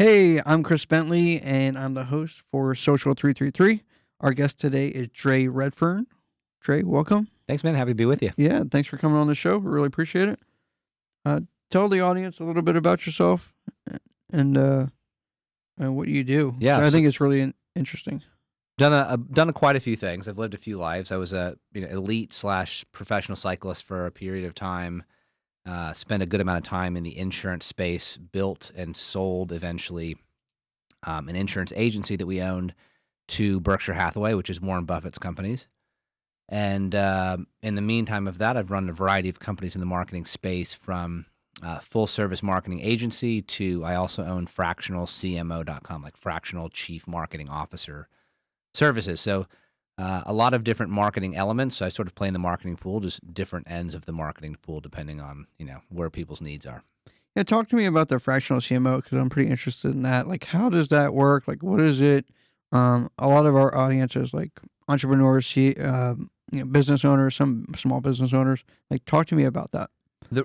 Hey, I'm Chris Bentley, and I'm the host for Social 333. Our guest today is Draye Redfern. Draye, welcome. Thanks, man. Happy to be with you. Yeah, thanks for coming on the show. We really appreciate it. Uh, Tell the audience a little bit about yourself and uh, and what you do. Yeah, So I so think it's really interesting. done quite a few things. I've lived a few lives. I was a elite slash professional cyclist for a period of time. Spent a good amount of time in the insurance space. Built and sold eventually an insurance agency that we owned to Berkshire Hathaway, which is Warren Buffett's companies. And in the meantime of that, I've run a variety of companies in the marketing space, from full service marketing agency to I also own Fractional CMO.com, like Fractional Chief Marketing Officer services. So a lot of different marketing elements. So I sort of play in the marketing pool, just different ends of the marketing pool, depending on where people's needs are. Yeah, talk to me about the fractional CMO because I'm pretty interested in that. Like, how does that work? Like, what is it? A lot of our audience is like entrepreneurs, business owners, some small business owners. Like, talk to me about that.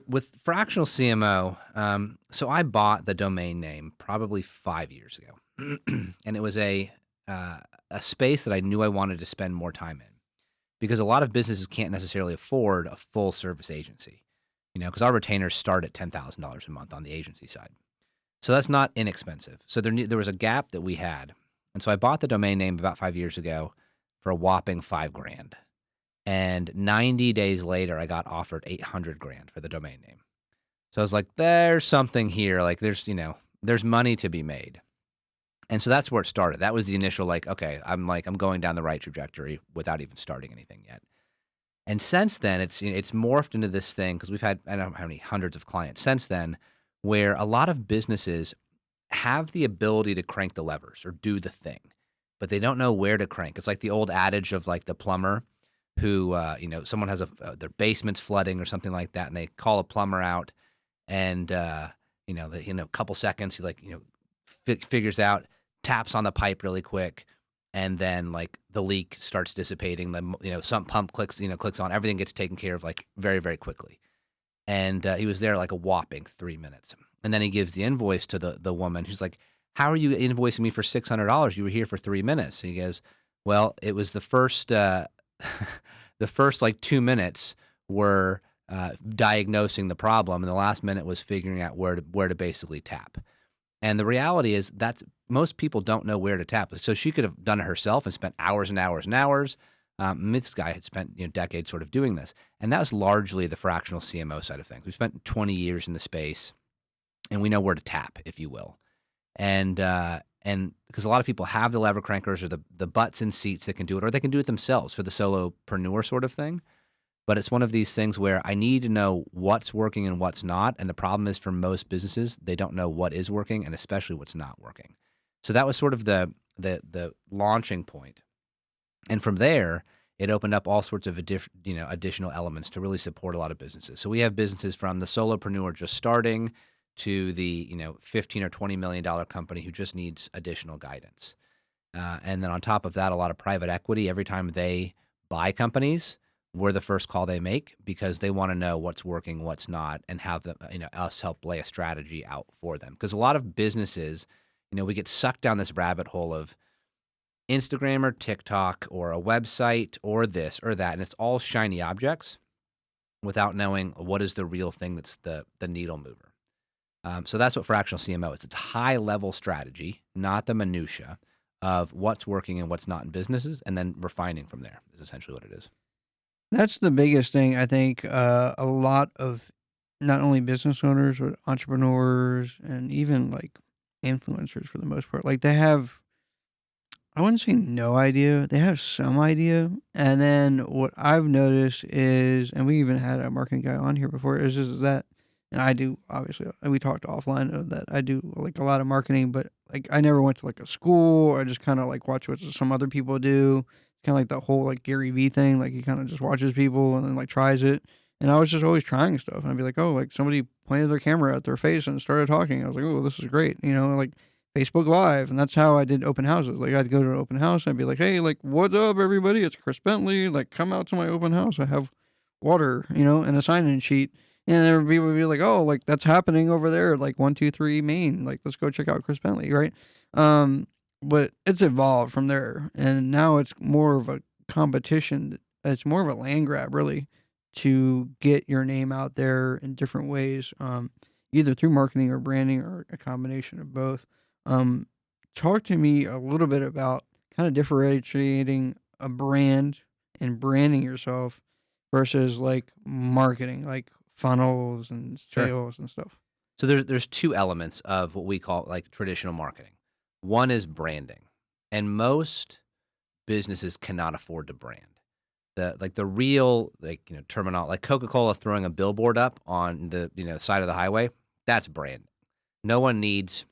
With Fractional CMO, so I bought the domain name probably 5 years ago, and it was a space that I knew I wanted to spend more time in, because a lot of businesses can't necessarily afford a full service agency, because our retainers start at $10,000 a month on the agency side, so that's not inexpensive. So there was a gap that we had, and so I bought the domain name about 5 years ago for a whopping $5,000. And 90 days later, I got offered $800,000 for the domain name. So I was like, there's something here. Like there's money to be made. And so that's where it started. That was the initial, okay, I'm going down the right trajectory without even starting anything yet. And since then, it's morphed into this thing, because we've had, I don't know how many hundreds of clients since then, where a lot of businesses have the ability to crank the levers or do the thing, but they don't know where to crank. It's like the old adage of like the plumber who, someone has their basement's flooding or something like that, and they call a plumber out, and a couple seconds, he figures out, taps on the pipe really quick, and then like the leak starts dissipating. Some pump clicks on, everything gets taken care of like very, very quickly. And he was there like a whopping 3 minutes, and then he gives the invoice to the woman. She's like, "How are you invoicing me for $600? You were here for 3 minutes." And he goes, "Well, it was the first." The first like 2 minutes were diagnosing the problem, and the last minute was figuring out where to basically tap. And the reality is that most people don't know where to tap. So she could have done it herself and spent hours and hours and hours. This guy had spent decades sort of doing this, and that was largely the fractional CMO side of things. We spent 20 years in the space, and we know where to tap, if you will. And because a lot of people have the lever crankers or the butts and seats that can do it, or they can do it themselves for the solopreneur sort of thing. But it's one of these things where I need to know what's working and what's not. And the problem is, for most businesses, they don't know what is working and especially what's not working. So that was sort of the launching point. And from there, it opened up all sorts of additional elements to really support a lot of businesses. So we have businesses from the solopreneur just starting to the $15 or $20 million company who just needs additional guidance. And then on top of that, a lot of private equity. Every time they buy companies, we're the first call they make, because they want to know what's working, what's not, and have them, us help lay a strategy out for them. Because a lot of businesses, we get sucked down this rabbit hole of Instagram or TikTok or a website or this or that, and it's all shiny objects without knowing what is the real thing that's the needle mover. So that's what fractional CMO is. It's a high-level strategy, not the minutia of what's working and what's not in businesses, and then refining from there is essentially what it is. That's the biggest thing, I think. A lot of not only business owners, but entrepreneurs and even like influencers for the most part. Like, they have, I wouldn't say no idea. They have some idea. And then what I've noticed is, and we even had a marketing guy on here before, is that, and I do, obviously, we talked offline of that. I do like a lot of marketing, but like I never went to like a school. I just kind of like watch what some other people do. Kind of like the whole like Gary Vee thing. Like, he kind of just watches people and then like tries it. And I was just always trying stuff. And I'd be like, oh, like somebody pointed their camera at their face and started talking. I was like, oh, this is great. Like Facebook Live. And that's how I did open houses. Like, I'd go to an open house and I'd be like, hey, like, what's up, everybody? It's Chris Bentley. Like, come out to my open house. I have water, and a sign-in sheet. And everybody would be like, "Oh, like that's happening over there, like 123 Main. Like, let's go check out Chris Bentley, right?" Um, but it's evolved from there, and now it's more of a competition. It's more of a land grab, really, to get your name out there in different ways, either through marketing or branding or a combination of both. Um, Talk to me a little bit about kind of differentiating a brand and branding yourself versus like marketing, like funnels and Sure. sales and stuff. So there's two elements of what we call like traditional marketing. One is branding, and most businesses cannot afford to brand. The real terminal like Coca-Cola throwing a billboard up on the side of the highway, that's brand. No one needs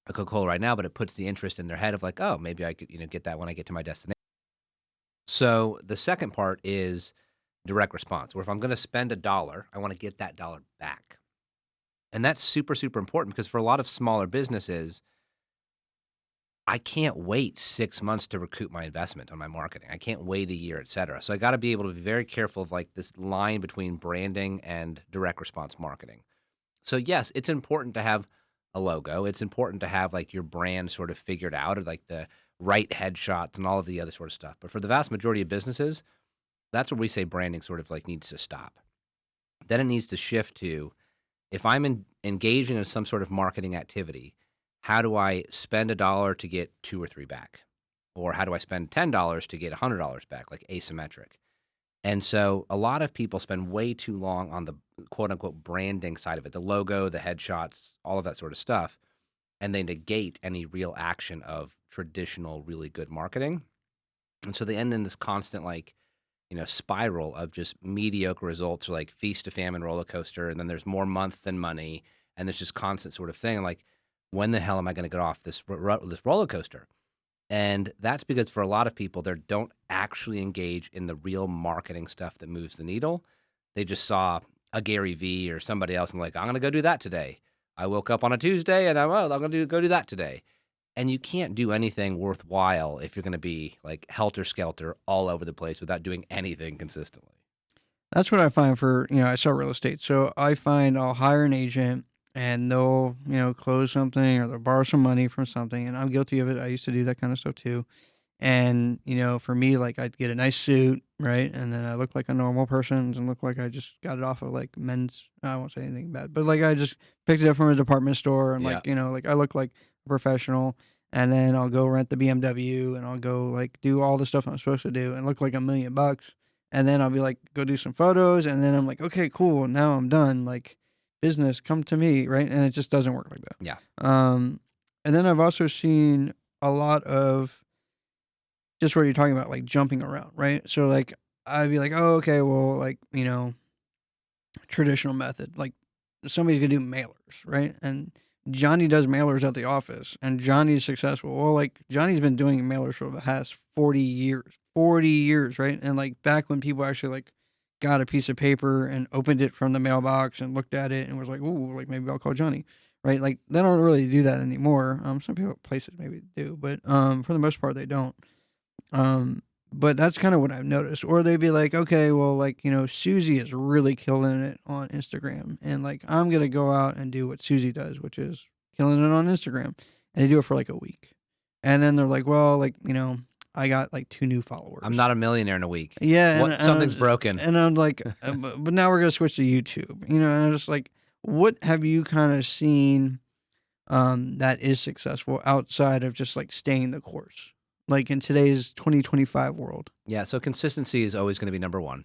a Coca-Cola right now, but it puts the interest in their head of like, oh, maybe I could get that when I get to my destination. So the second part is direct response, where if I'm going to spend a dollar, I want to get that dollar back. And that's super, super important because for a lot of smaller businesses, I can't wait 6 months to recoup my investment on my marketing. I can't wait a year, et cetera. So I got to be able to be very careful of like this line between branding and direct response marketing. So yes, it's important to have a logo. It's important to have like your brand sort of figured out, or like the right headshots and all of the other sort of stuff. But for the vast majority of businesses, that's where we say branding sort of like needs to stop. Then it needs to shift to, if I'm engaging in some sort of marketing activity, how do I spend a dollar to get two or three back? Or how do I spend $10 to get $100 back, like asymmetric? And so a lot of people spend way too long on the quote unquote branding side of it, the logo, the headshots, all of that sort of stuff. And they negate any real action of traditional, really good marketing. And so they end in this constant, like, spiral of just mediocre results, or like feast to famine roller coaster. And then there's more month than money. And there's this constant sort of thing. And like, when the hell am I going to get off this roller coaster? And that's because for a lot of people, they don't actually engage in the real marketing stuff that moves the needle. They just saw a Gary Vee or somebody else and like, I'm going to go do that today. I woke up on a Tuesday and I'm going to go do that today. And you can't do anything worthwhile if you're going to be like helter skelter all over the place without doing anything consistently. That's what I find for, I sell real estate. So I find I'll hire an agent and they'll, close something or they'll borrow some money from something. And I'm guilty of it. I used to do that kind of stuff too. And, for me, like I'd get a nice suit, right? And then I look like a normal person and look like I just got it off of like men's, I won't say anything bad, but like I just picked it up from a department store and Yeah. like, like I look like a professional. And then I'll go rent the BMW and I'll go like do all the stuff I'm supposed to do and look like $1,000,000. And then I'll be like, go do some photos. And then I'm like, okay, cool. Now I'm done. Like business, come to me. Right. And it just doesn't work like that. Yeah. And then I've also seen a lot of, just what you're talking about, like jumping around, right? So like I'd be like, oh, okay, well, like, traditional method, like somebody's gonna do mailers, right? And Johnny does mailers at the office and Johnny's successful. Well, like Johnny's been doing mailers for the past 40 years. 40 years, right? And like back when people actually like got a piece of paper and opened it from the mailbox and looked at it and was like, ooh, like maybe I'll call Johnny. Right. Like they don't really do that anymore. Some people places maybe do, but for the most part they don't. Um, but that's kind of what I've noticed. Or they'd be like, okay, well, like, Susie is really killing it on Instagram. And like, I'm going to go out and do what Susie does, which is killing it on Instagram. And they do it for like a week. And then they're like, well, like, I got like 2 new followers. I'm not a millionaire in a week. Yeah. Something's broken. And I'm like, but now we're going to switch to YouTube, and I'm just like, what have you kind of seen that is successful outside of just like staying the course? Like in today's 2025 world. Yeah, so consistency is always going to be number one.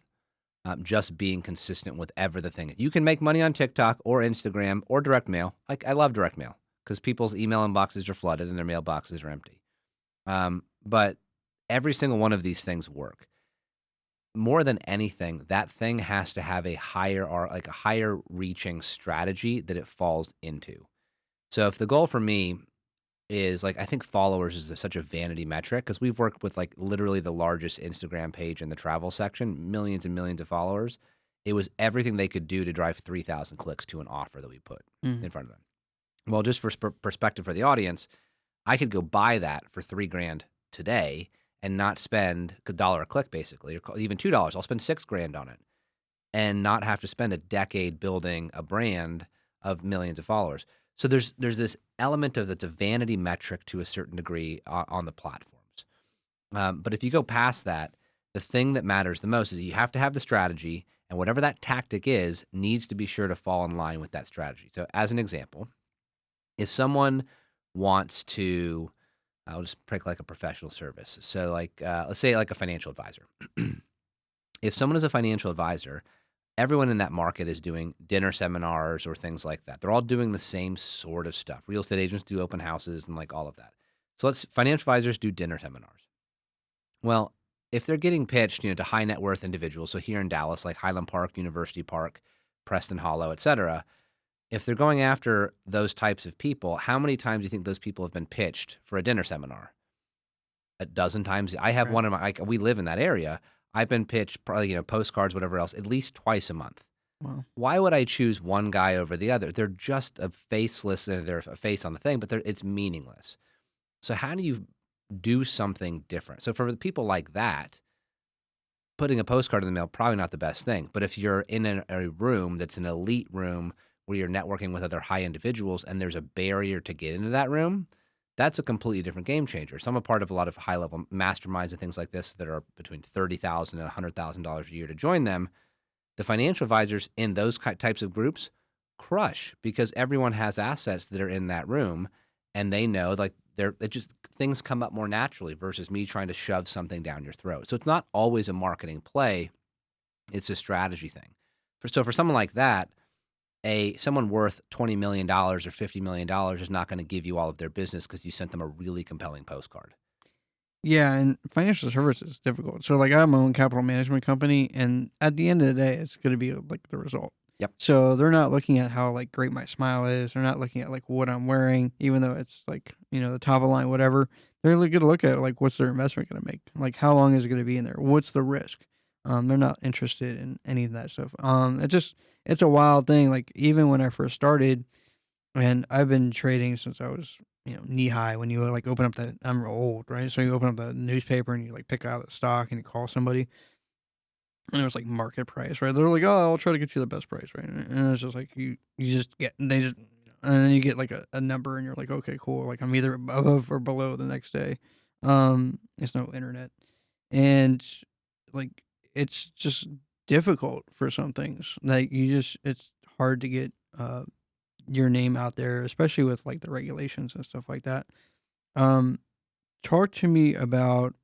Just being consistent with everything. You can make money on TikTok or Instagram or direct mail. Like I love direct mail because people's email inboxes are flooded and their mailboxes are empty. But every single one of these things work. More than anything, that thing has to have a higher reaching strategy that it falls into. So if the goal for me is like, I think followers is such a vanity metric because we've worked with like literally the largest Instagram page in the travel section, millions and millions of followers. It was everything they could do to drive 3,000 clicks to an offer that we put in front of them. Well, just for perspective for the audience, I could go buy that for $3,000 today and not spend $1 a click basically, or even $2. I'll spend $6,000 on it. and not have to spend a decade building a brand of millions of followers. So there's this element of that's a vanity metric to a certain degree on the platforms. But if you go past that, the thing that matters the most is you have to have the strategy, and whatever that tactic is needs to be sure to fall in line with that strategy. So as an example, if someone wants to, I'll just pick like a professional service. So like, let's say like a financial advisor. If someone is a financial advisor, everyone in that market is doing dinner seminars or things like that. They're all doing the same sort of stuff. Real estate agents do open houses and like all of that. So financial advisors do dinner seminars. Well, if they're getting pitched, to high net worth individuals, so here in Dallas, like Highland Park, University Park, Preston Hollow, et cetera, if they're going after those types of people, how many times do you think those people have been pitched for a dinner seminar? A dozen times. I have Right. one of my, we live in that area. I've been pitched probably, postcards, whatever else, at least twice a month. Wow. Why would I choose one guy over the other? They're just a faceless, they're a face on the thing, but it's meaningless. So how do you do something different? So for the people like that, putting a postcard in the mail, probably not the best thing. But if you're in a room that's an elite room where you're networking with other high individuals and there's a barrier to get into that room, that's a completely different game changer. So I'm a part of a lot of high level masterminds and things like this that are between $30,000 and $100,000 a year to join them. The financial advisors in those types of groups crush because everyone has assets that are in that room, and they know like it just things come up more naturally versus me trying to shove something down your throat. So it's not always a marketing play; it's a strategy thing. For someone like that, someone worth $20 million or $50 million is not going to give you all of their business because you sent them a really compelling postcard. Yeah, and financial services is difficult. So, like, I have my own capital management company, and at the end of the day, it's going to be like the result. Yep. So they're not looking at how like great my smile is. They're not looking at like what I'm wearing, even though it's like the top of the line, whatever. They're really going to look at like what's their investment going to make, like how long is it going to be in there, what's the risk. They're not interested in any of that stuff. It's a wild thing. Like even when I first started, and I've been trading since I was, knee high when you like open up I'm old, right? So you open up the newspaper and you like pick out a stock and you call somebody and it was like market price, right? They're like, "Oh, I'll try to get you the best price," right? And it's just like you just get, and they just, and then you get like a number and you're like, "Okay, cool." Like I'm either above or below the next day. It's no internet. And like it's just difficult for some things. Like it's hard to get your name out there, especially with like the regulations and stuff like that. Um, Talk to me about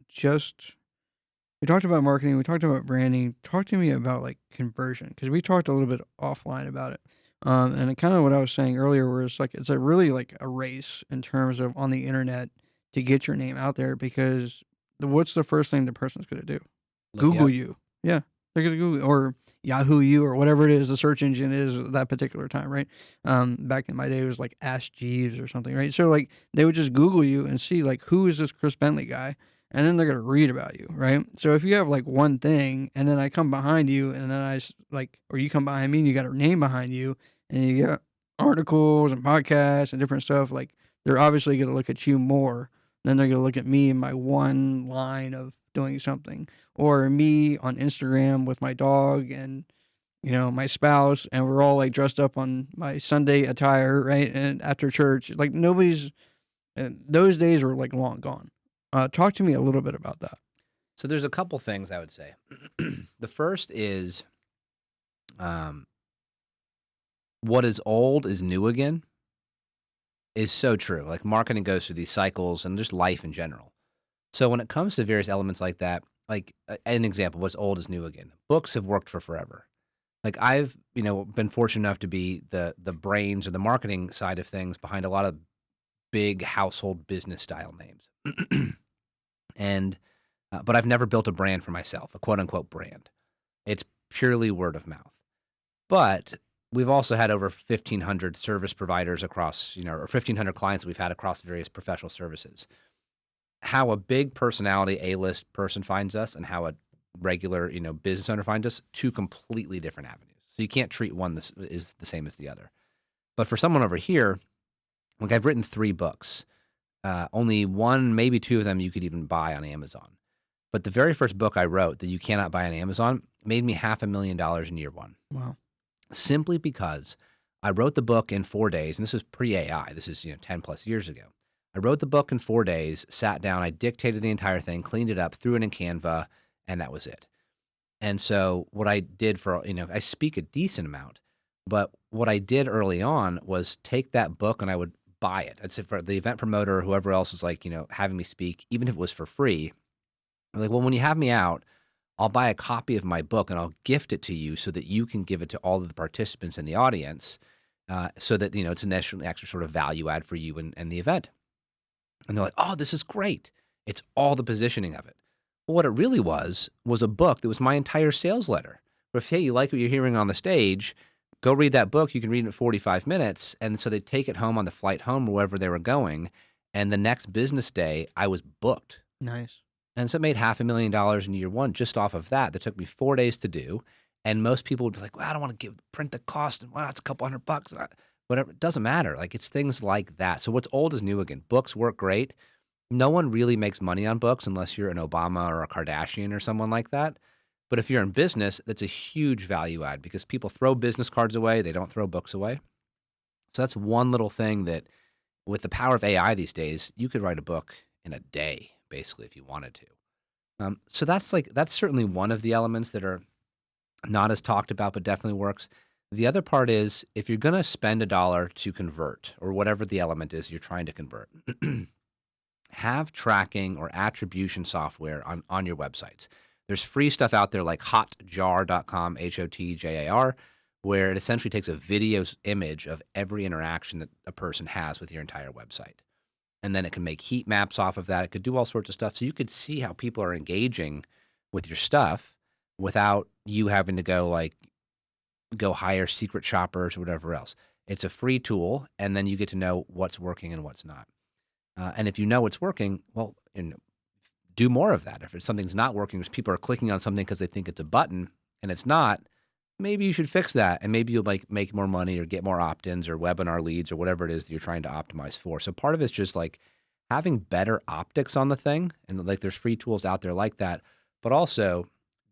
just we talked about marketing, we talked about branding. Talk to me about like conversion because we talked a little bit offline about it. And kind of what I was saying earlier, where it's like it's a really like a race in terms of on the internet to get your name out there because what's the first thing the person's going to do? Look you Google up. you. Yeah. They're gonna Google or Yahoo you or whatever it is the search engine is at that particular time, right? Back in my day, it was like Ask Jeeves or something, right? So like they would just Google you and see like who is this Chris Bentley guy, and then they're gonna read about you, right? So if you have like one thing, and then I come behind you, and then or you come behind me and you got a name behind you, and you got articles and podcasts and different stuff, like they're obviously gonna look at you more than they're gonna look at me and my one line of doing something or me on Instagram with my dog and my spouse and we're all like dressed up on my Sunday attire, right? And after church, like nobody's those days are like long gone. Talk to me a little bit about that. So there's a couple things I would say. The first is, um, what is old is new again is so true. Like marketing goes through these cycles and just life in general. So when it comes to various elements like that, like an example, what's old is new again. Books have worked for forever. Like I've, been fortunate enough to be the brains or the marketing side of things behind a lot of big household business style names. And but I've never built a brand for myself, a quote unquote brand. It's purely word of mouth. But we've also had over 1,500 service providers across, or 1,500 clients that we've had across various professional services. How a big personality A-list person finds us and how a regular, business owner finds us, two completely different avenues. So you can't treat one this is the same as the other. But for someone over here, like I've written 3 books. Only one, maybe 2 of them you could even buy on Amazon. But the very first book I wrote that you cannot buy on Amazon made me $500,000 in year one, Wow. simply because I wrote the book in 4 days. And this was pre-AI. This is, 10 plus years ago. I wrote the book in 4 days, sat down, I dictated the entire thing, cleaned it up, threw it in Canva, and that was it. And so what I did I speak a decent amount, but what I did early on was take that book and I would buy it. I'd say for the event promoter or whoever else was like, having me speak, even if it was for free, I'm like, well, when you have me out, I'll buy a copy of my book and I'll gift it to you so that you can give it to all of the participants in the audience, so that, it's an extra sort of value add for you and the event. And they're like, oh, this is great. It's all the positioning of it. Well, what it really was a book that was my entire sales letter. But if, hey, you like what you're hearing on the stage, go read that book. You can read it in 45 minutes. And so they take it home on the flight home or wherever they were going. And the next business day, I was booked. Nice. And so it made $500,000 in year one just off of that. That took me 4 days to do. And most people would be like, well, I don't want to print the cost. And wow, it's a couple $100. Whatever. It doesn't matter. Like, it's things like that. So what's old is new again. Books work great. No one really makes money on books unless you're an Obama or a Kardashian or someone like that. But if you're in business, that's a huge value add because people throw business cards away. They don't throw books away. So that's one little thing that with the power of AI these days, you could write a book in a day, basically, if you wanted to. So that's certainly one of the elements that are not as talked about, but definitely works. The other part is if you're going to spend $1 to convert or whatever the element is you're trying to convert, have tracking or attribution software on your websites. There's free stuff out there like hotjar.com, HOTJAR, where it essentially takes a video image of every interaction that a person has with your entire website. And then it can make heat maps off of that. It could do all sorts of stuff. So you could see how people are engaging with your stuff without you having to go hire secret shoppers or whatever else. It's a free tool, and then you get to know what's working and what's not. And if you know it's working, well, do more of that. If something's not working, because people are clicking on something because they think it's a button and it's not, maybe you should fix that, and maybe you'll make more money or get more opt-ins or webinar leads or whatever it is that you're trying to optimize for. So part of it's just like having better optics on the thing, and like there's free tools out there like that, but also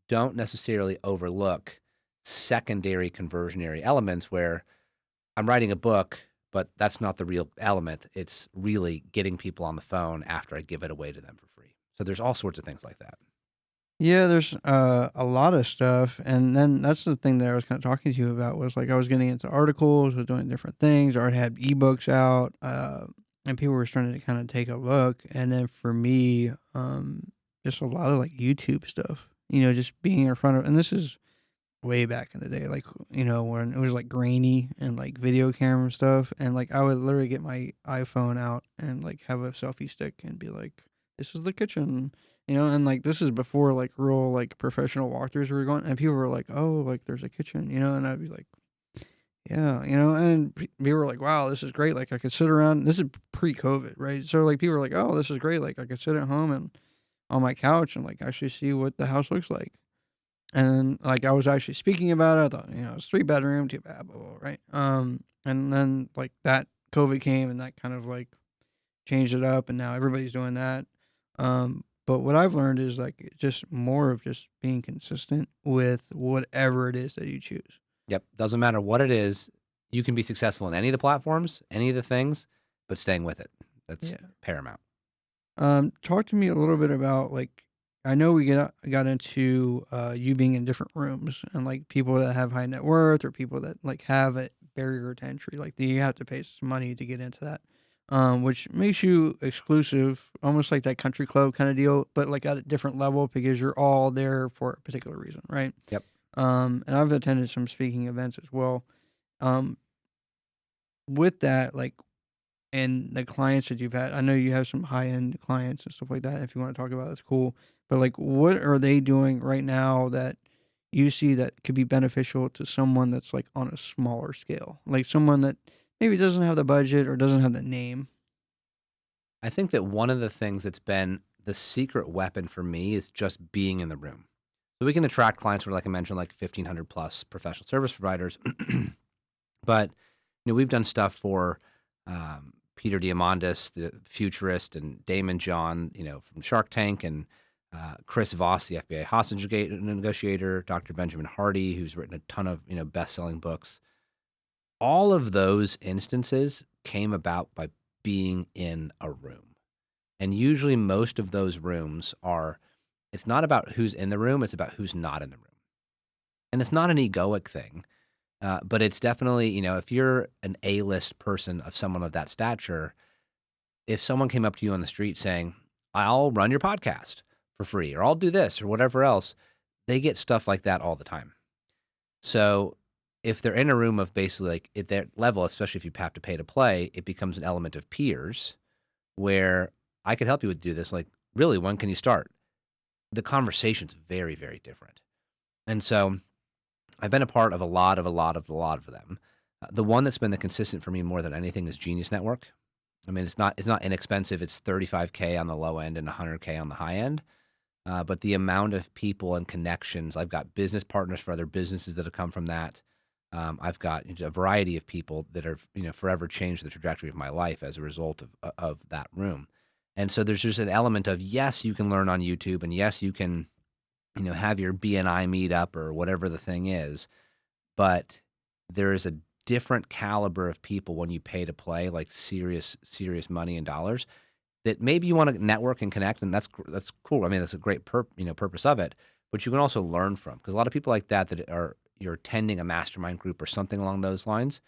don't necessarily overlook secondary conversionary elements where I'm writing a book, but that's not the real element. It's really getting people on the phone after I give it away to them for free. So there's all sorts of things like that. Yeah, there's a lot of stuff, and then that's the thing that I was kind of talking to you about was like I was getting into articles, was doing different things, or I had ebooks out, and people were starting to kind of take a look. And then for me, just a lot of like YouTube stuff, just being in front of, and this is way back in the day, like when it was like grainy and like video camera stuff, and like I would literally get my iPhone out and like have a selfie stick and be like, "This is the kitchen." And like this is before like real like professional walkthroughs were going, and people were like, "Oh, like there's a kitchen," and I'd be like, "Yeah," and people were like, "Wow, this is great." Like I could sit around. This is pre-COVID, right? So like people were like, "Oh, this is great." Like I could sit at home and on my couch and like actually see what the house looks like. And like I was actually speaking about it. I thought, it's 3 bedroom, 2 bath, blah, blah, blah, right? And then like that COVID came and that kind of like changed it up, and now everybody's doing that. But what I've learned is like just more of just being consistent with whatever it is that you choose. Yep. Doesn't matter what it is. You can be successful in any of the platforms, any of the things, but staying with it. That's Yeah. paramount. Talk to me a little bit about like I know we got into you being in different rooms and like people that have high net worth or people that like have a barrier to entry, like you have to pay some money to get into that. Which makes you exclusive, almost like that country club kind of deal, but like at a different level because you're all there for a particular reason, right? Yep. And I've attended some speaking events as well. Um, with that, like, and the clients that you've had, I know you have some high end clients and stuff like that. If you want to talk about, that's cool. But like, what are they doing right now that you see that could be beneficial to someone that's like on a smaller scale, like someone that maybe doesn't have the budget or doesn't have the name? I think that one of the things that's been the secret weapon for me is just being in the room. So we can attract clients who are, like I mentioned, like 1,500 plus professional service providers. But we've done stuff for Peter Diamandis, the futurist, and Damon John, from Shark Tank, and Chris Voss, the FBI hostage negotiator, Dr. Benjamin Hardy, who's written a ton of best-selling books. All of those instances came about by being in a room. And usually most of those rooms are, it's not about who's in the room, it's about who's not in the room. And it's not an egoic thing, but it's definitely, if you're an A-list person of someone of that stature, if someone came up to you on the street saying, I'll run your podcast for free, or I'll do this, or whatever else, they get stuff like that all the time. So if they're in a room of basically like at their level, especially if you have to pay to play, it becomes an element of peers where I could help you do this. Like, really, when can you start? The conversation's very, very different. And so I've been a part of a lot of them. The one that's been the consistent for me more than anything is Genius Network. I mean, it's not inexpensive. It's $35K on the low end and $100K on the high end. But the amount of people and connections, I've got business partners for other businesses that have come from that. I've got a variety of people that have forever changed the trajectory of my life as a result of that room. And so there's just an element of, yes, you can learn on YouTube, and yes, you can have your BNI meetup or whatever the thing is, but there is a different caliber of people when you pay to play, like serious money and dollars, that maybe you want to network and connect, and that's cool. I mean, that's a great purpose of it, but you can also learn from, because a lot of people like that you're attending a mastermind group or something along those lines.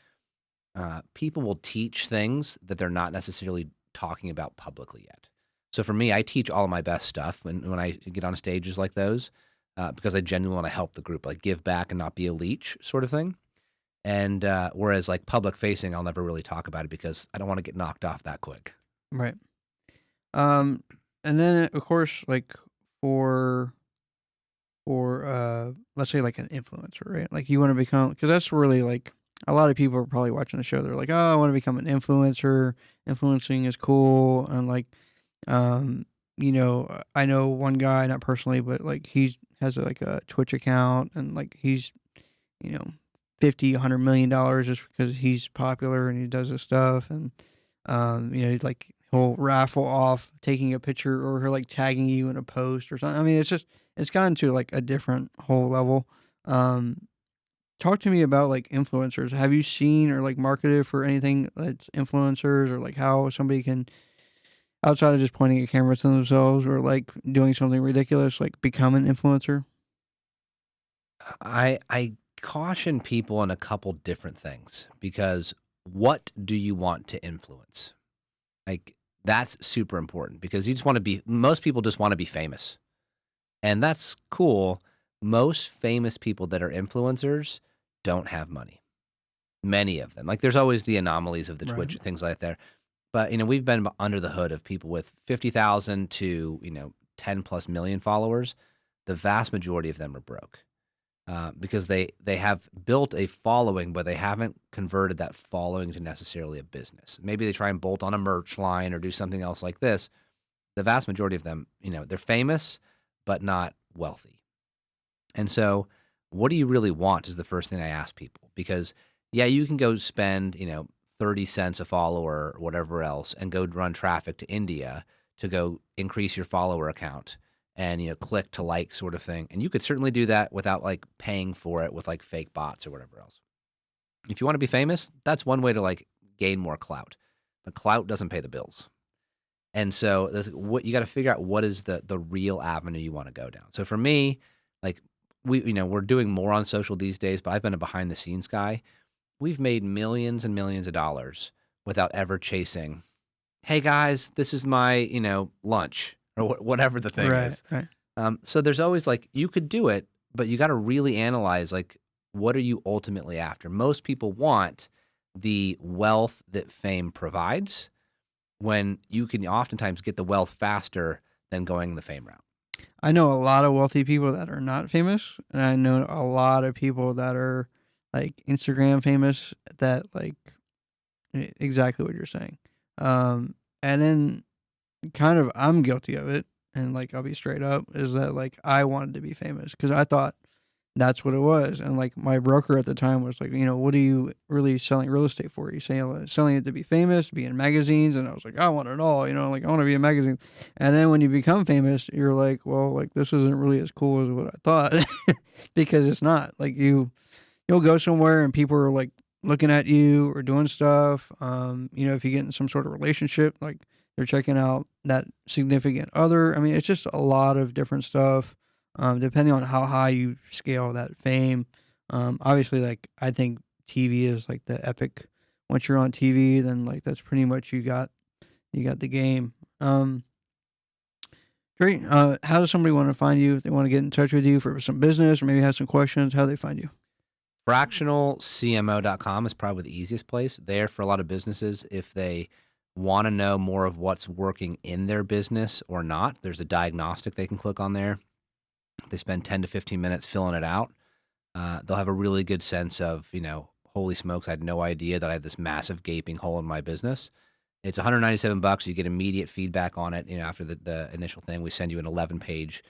People will teach things that they're not necessarily talking about publicly yet. So for me, I teach all of my best stuff when I get on stages like those, because I genuinely want to help the group, like give back and not be a leech sort of thing. And whereas like public facing, I'll never really talk about it because I don't want to get knocked off that quick. Right. And then of course, like for let's say like an influencer, right? Like you want to become, because that's really like a lot of people are probably watching the show. They're like, oh, I want to become an influencer. Influencing is cool, and like, I know one guy, not personally, but like he has like a Twitch account, and like he's, you know, 50, $100 million just because he's popular and he does this stuff, and like he'll raffle off taking a picture, or he'll like tagging you in a post or something. I mean, it's gotten to like a different whole level. Talk to me about like influencers. Have you seen or like marketed for anything that's influencers, or like how somebody can, outside of just pointing a camera to themselves or like doing something ridiculous, like become an influencer? I caution people on a couple different things, because what do you want to influence? Like, that's super important, because most people just want to be famous. And that's cool. Most famous people that are influencers don't have money. Many of them. Like, there's always the anomalies of the Twitch Right. and things like that. But, we've been under the hood of people with 50,000 to, 10 plus million followers. The vast majority of them are broke, because they have built a following, but they haven't converted that following to necessarily a business. Maybe they try and bolt on a merch line or do something else like this. The vast majority of them, they're famous, but not wealthy. And so what do you really want is the first thing I ask people, because yeah, you can go spend, 30 cents a follower or whatever else and go run traffic to India to go increase your follower account and, click to like sort of thing. And you could certainly do that without like paying for it with like fake bots or whatever else. If you want to be famous, that's one way to like gain more clout. But clout doesn't pay the bills. And so what you got to figure out, what is the real avenue you want to go down. So for me, like we're doing more on social these days, but I've been a behind the scenes guy. We've made millions and millions of dollars without ever chasing, hey guys, this is my, lunch, or whatever the thing Right. is. Right. So there's always like, you could do it, but you got to really analyze, like, what are you ultimately after? Most people want the wealth that fame provides, when you can oftentimes get the wealth faster than going the fame route. I know a lot of wealthy people that are not famous, and I know a lot of people that are like Instagram famous that like exactly what you're saying. And then kind of I'm guilty of it, and like I'll be straight up, is that like I wanted to be famous because I thought that's what it was. And like my broker at the time was like, what are you really selling real estate for? You selling it to be famous, to be in magazines? And I was like, I want it all, like I want to be in magazines. And then when you become famous, you're like, well, like this isn't really as cool as what I thought because it's not. Like you'll go somewhere and people are like looking at you or doing stuff. If you get in some sort of relationship, like they're checking out that significant other. I mean, it's just a lot of different stuff, depending on how high you scale that fame. Obviously, like I think TV is like the epic. Once you're on TV, then like that's pretty much you got the game. Great. How does somebody want to find you if they want to get in touch with you for some business or maybe have some questions? How do they find you? FractionalCMO.com is probably the easiest place there for a lot of businesses. If they want to know more of what's working in their business or not, there's a diagnostic they can click on there. They spend 10 to 15 minutes filling it out. They'll have a really good sense of, holy smokes, I had no idea that I had this massive gaping hole in my business. It's $197. You get immediate feedback on it. After the initial thing, we send you an 11-page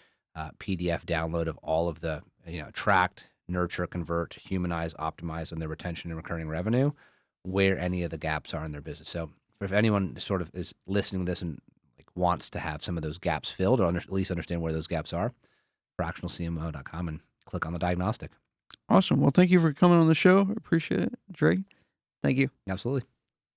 PDF download of all of the, tracked, nurture, convert, humanize, optimize, and their retention and recurring revenue, where any of the gaps are in their business. So if anyone sort of is listening to this and like wants to have some of those gaps filled, or at least understand where those gaps are, fractionalcmo.com and click on the diagnostic. Awesome. Well, thank you for coming on the show. I appreciate it, Draye. Thank you. Absolutely.